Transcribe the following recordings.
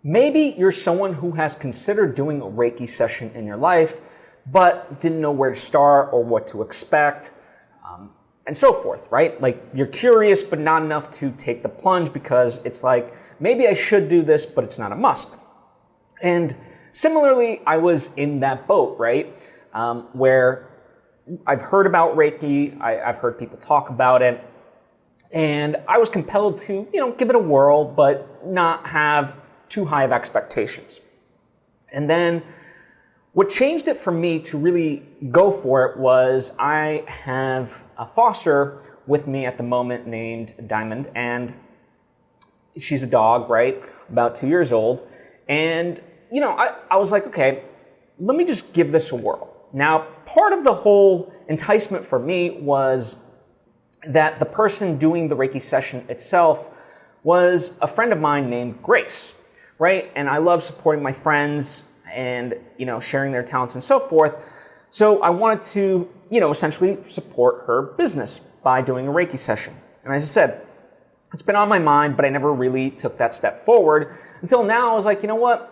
Maybe you're someone who has considered doing a Reiki session in your life, but didn't know where to start or what to expect, and so forth, right? Like, you're curious, but not enough to take the plunge because it's like, maybe I should do this, but it's not a must. And similarly, I was in that boat, right? Where I've heard about Reiki, I've heard people talk about it, and I was compelled to, give it a whirl, but not have too high of expectations. And then what changed it for me to really go for it was I have a foster with me at the moment named Diamond, and she's a dog, right? About 2 years old. And, I was like, okay, let me just give this a whirl. Now, part of the whole enticement for me was that the person doing the Reiki session itself was a friend of mine named Grace, right? And I love supporting my friends and, sharing their talents and so forth. So I wanted to, essentially support her business by doing a Reiki session. And as I said, it's been on my mind, but I never really took that step forward until now. I was like, you know what?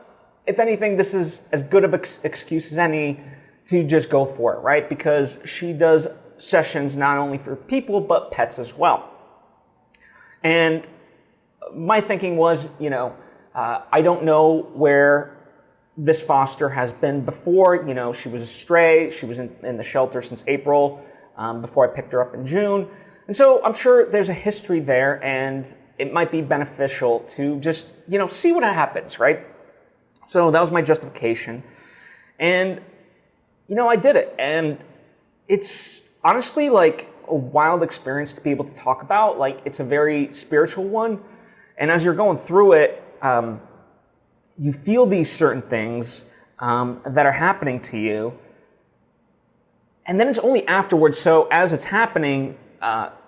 If anything, this is as good of an excuse as any to just go for it, right? Because she does sessions not only for people, but pets as well. And my thinking was, I don't know where this foster has been before. She was a stray. She was in the shelter since April, before I picked her up in June. And so I'm sure there's a history there, and it might be beneficial to just, see what happens, right? So that was my justification. And, I did it. And it's honestly like a wild experience to be able to talk about. Like, it's a very spiritual one. And as you're going through it, you feel these certain things that are happening to you. And then it's only afterwards. So as it's happening,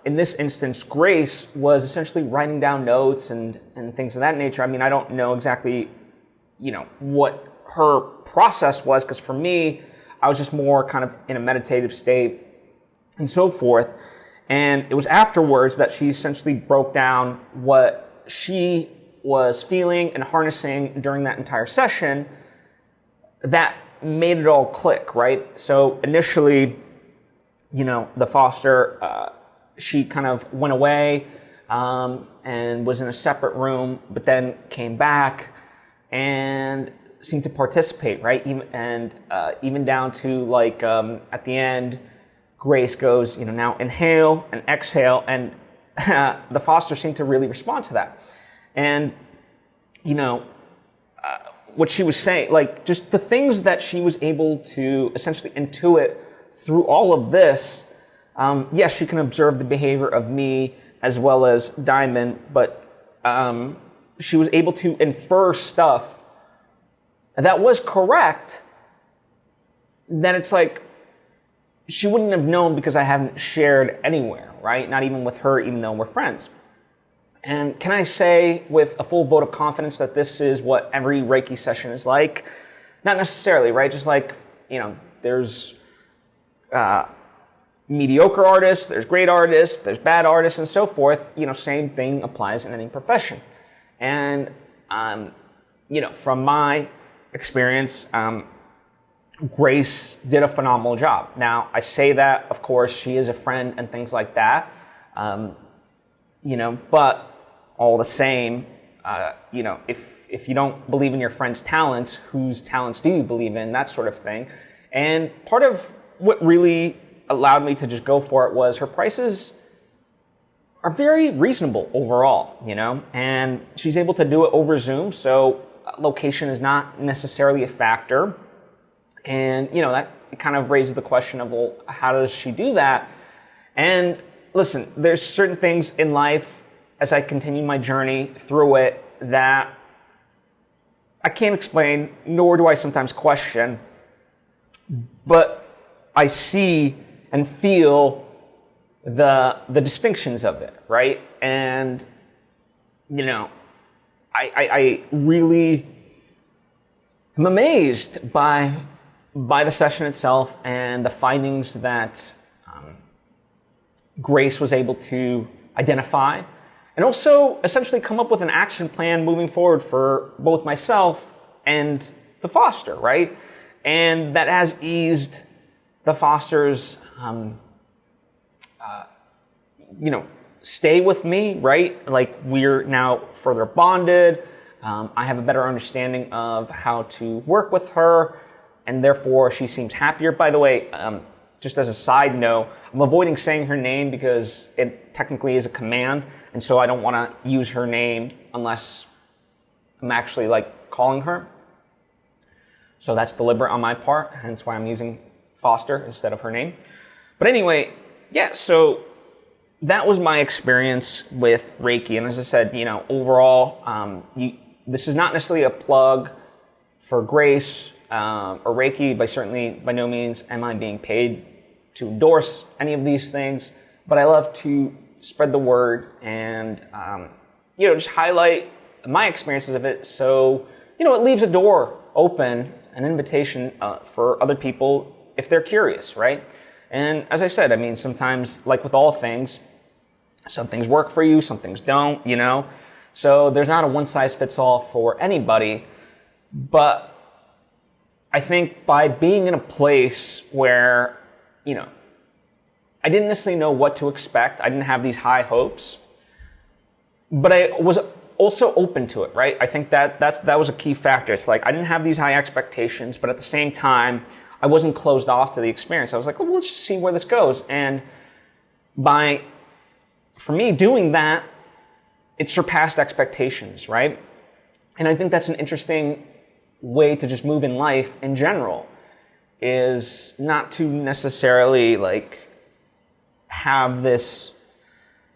in this instance, Grace was essentially writing down notes and things of that nature. I mean, I don't know exactly, what her process was, because for me, I was just more kind of in a meditative state and so forth. And it was afterwards that she essentially broke down what she was feeling and harnessing during that entire session that made it all click, right? So initially, the foster, she kind of went away and was in a separate room, but then came back and seemed to participate, right? Even down to like at the end, Grace goes, now inhale and exhale, and the foster seemed to really respond to that. And what she was saying, like just the things that she was able to essentially intuit through all of this. Yes, she can observe the behavior of me as well as Diamond, but she was able to infer stuff that was correct, then it's like she wouldn't have known because I haven't shared anywhere, right? Not even with her, even though we're friends. And can I say with a full vote of confidence that this is what every Reiki session is like? Not necessarily, right? Just like, there's mediocre artists, there's great artists, there's bad artists, and so forth. Same thing applies in any profession. And, from my experience, Grace did a phenomenal job. Now, I say that, of course, she is a friend and things like that, but all the same, if you don't believe in your friend's talents, whose talents do you believe in, that sort of thing. And part of what really allowed me to just go for it was her prices are very reasonable overall, and she's able to do it over Zoom, so location is not necessarily a factor. And, that kind of raises the question of, well, how does she do that? And listen, there's certain things in life as I continue my journey through it that I can't explain, nor do I sometimes question, but I see and feel the distinctions of it, right? And, I really am amazed by the session itself and the findings that Grace was able to identify and also essentially come up with an action plan moving forward for both myself and the foster, right? And that has eased the foster's, stay with me, right? Like, we're now further bonded. I have a better understanding of how to work with her, and therefore she seems happier. By the way, just as a side note, I'm avoiding saying her name because it technically is a command, and so I don't want to use her name unless I'm actually like calling her. So that's deliberate on my part, hence why I'm using Foster instead of her name. But anyway, yeah, so that was my experience with Reiki. And as I said, overall, this is not necessarily a plug for Grace or Reiki. By no means am I being paid to endorse any of these things. But I love to spread the word and, just highlight my experiences of it. So, it leaves a door open, an invitation for other people if they're curious, right? And as I said, I mean, sometimes, like with all things, some things work for you, some things don't, So there's not a one-size-fits-all for anybody. But I think by being in a place where, I didn't necessarily know what to expect, I didn't have these high hopes, but I was also open to it, right? I think that was a key factor. It's like I didn't have these high expectations, but at the same time, I wasn't closed off to the experience. I was like, well, let's just see where this goes. And for me doing that, it surpassed expectations, right? And I think that's an interesting way to just move in life in general, is not to necessarily like have this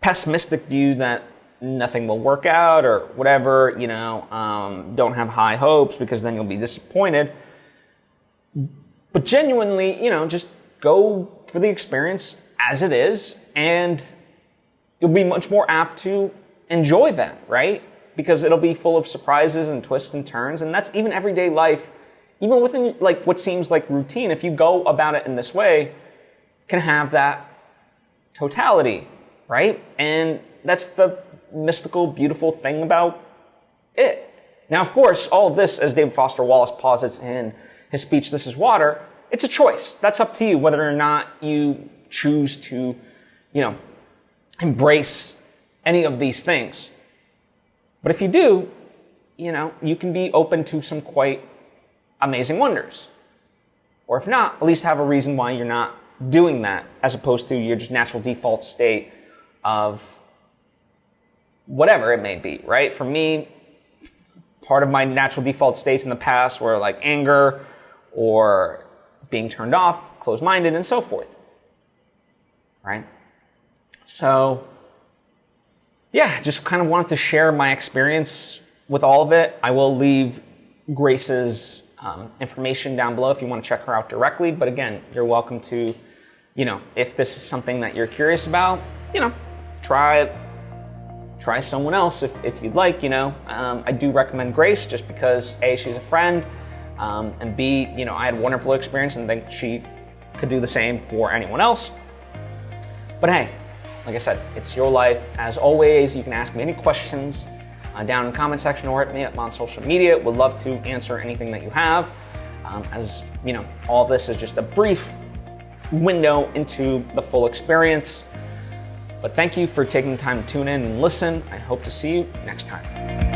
pessimistic view that nothing will work out or whatever, don't have high hopes because then you'll be disappointed. But genuinely, just go for the experience as it is, and you'll be much more apt to enjoy that, right? Because it'll be full of surprises and twists and turns, and that's even everyday life, even within like what seems like routine. If you go about it in this way, can have that totality, right? And that's the mystical, beautiful thing about it. Now, of course, all of this, as David Foster Wallace posits in his speech, This Is Water, it's a choice. That's up to you whether or not you choose to, embrace any of these things. But if you do, you can be open to some quite amazing wonders. Or if not, at least have a reason why you're not doing that, as opposed to your just natural default state of whatever it may be, right? For me, part of my natural default states in the past were like anger or being turned off, closed-minded, and so forth, right? So, yeah, just kind of wanted to share my experience with all of it. I will leave Grace's information down below if you want to check her out directly. But again, you're welcome to, if this is something that you're curious about, try someone else if you'd like, I do recommend Grace just because A, she's a friend, and B, I had a wonderful experience and think she could do the same for anyone else. But hey, like I said, it's your life. As always, you can ask me any questions down in the comment section or hit me up on social media. Would love to answer anything that you have. As all of this is just a brief window into the full experience. But thank you for taking the time to tune in and listen. I hope to see you next time.